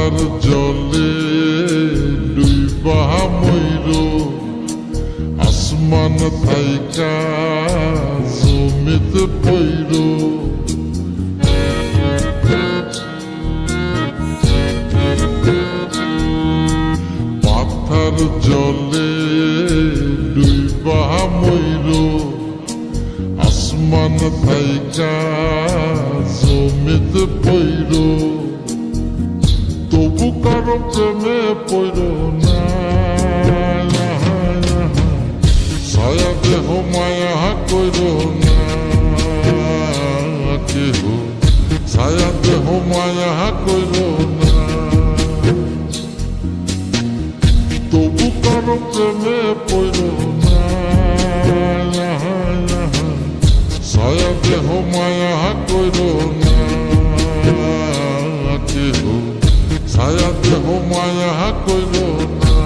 পাথার জলে ডুইবা মইরো আসমান থাইকা জমিতে পইরো পাথার জলে ডুইবা মইরো আসমান থাইকা জমিতে পইরো তবু কারো প্রেমে পইরো না ছায়া দেহ মায়া কইরো না কেহ ছায়া দেহ মায়া কইরো না তবু কারো প্রেমে পইরো না ছায়া দেহ মায়া কইরো না কেহ ছায়া দেহ মায়া কইরো না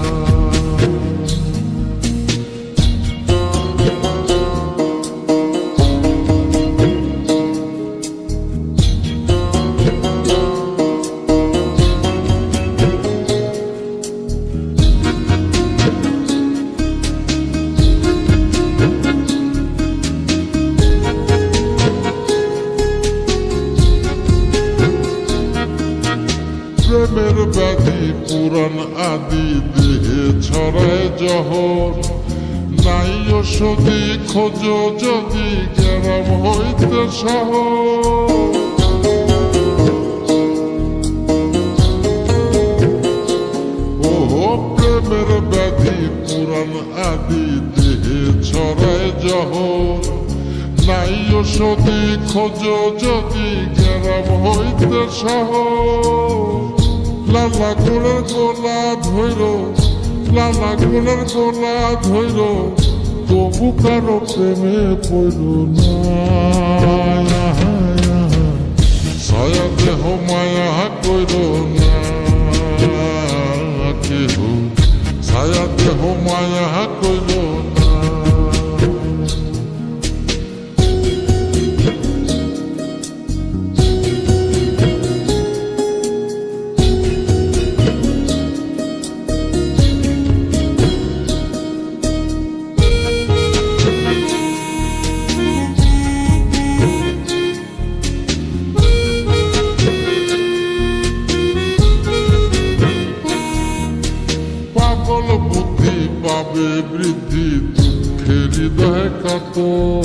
প্রেমের ব্যাধি পুরাণ আদি দেহে ছড়ায় জহর নাই ওষুধি খোঁজ যদি গ্রাম হইতে শহর ওহো প্রেমের ব্যাধি পুরাণ আদি দেহে ছড়ায় জহর নাই ওষুধি খোঁজ যদি গ্রাম হইতে শহর লালা গোলার গোলা ধৈর লালা গোলার গোলা ধৈর তবু কারো প্রেমে পড়ল না ছায়া দেহ মায়া কইর না কেহ ছায়া দেহ মায়া কইর না পাগল বুদ্ধি পাবে বৃদ্ধি দুঃখের হৃদয় কাতর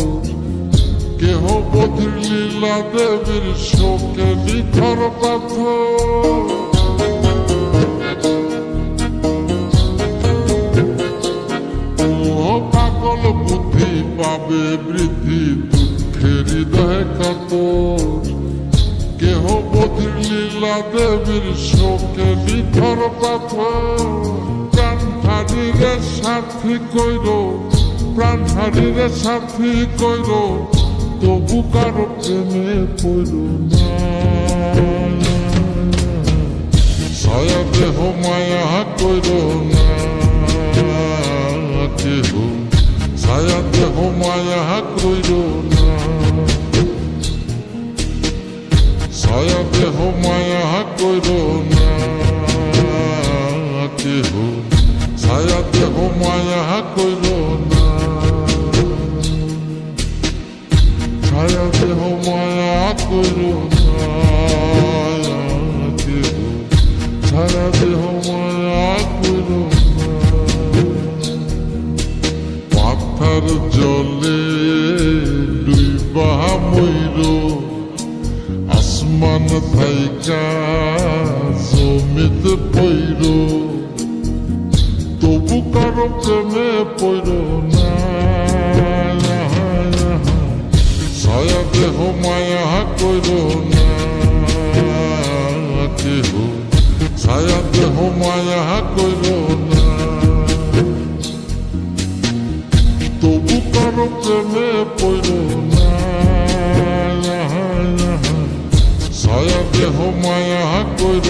কেহ বধির লীলা দেবীর শোকে নিথর পাথর পাগল বুদ্ধি পাবে বৃদ্ধি দুঃখের হৃদয় কাতর কেহ বধির লীলা দেবীর শোকে নিথর পাথর প্রাণ হারিরে সাথী কইর প্রাণ হারিরে সাথী কইর তবু কারো প্রেমে পড়ল না ছায়া দেহ মায়া কইর না কেহ ছায়া দেহ মায়া কইর না ছায়া দেহ মায়া কইর না কেহ ছায়া দেহ মায়া কইর না ছায়া দেহ মায়া কইর না কেহ ছায়া দেহ মায়া কইর না পাথার জলে ডুইবা মইরো আসমান থাইকা জমিতে পইরো তবু কারো প্রেমে পইরো না ছায়া দেহ মায়া কইরো না কেহ ছায়া দেহ মায়া কইরো না তবু কারো প্রেমে পইরো না ছায়া দেহ মায়া কইর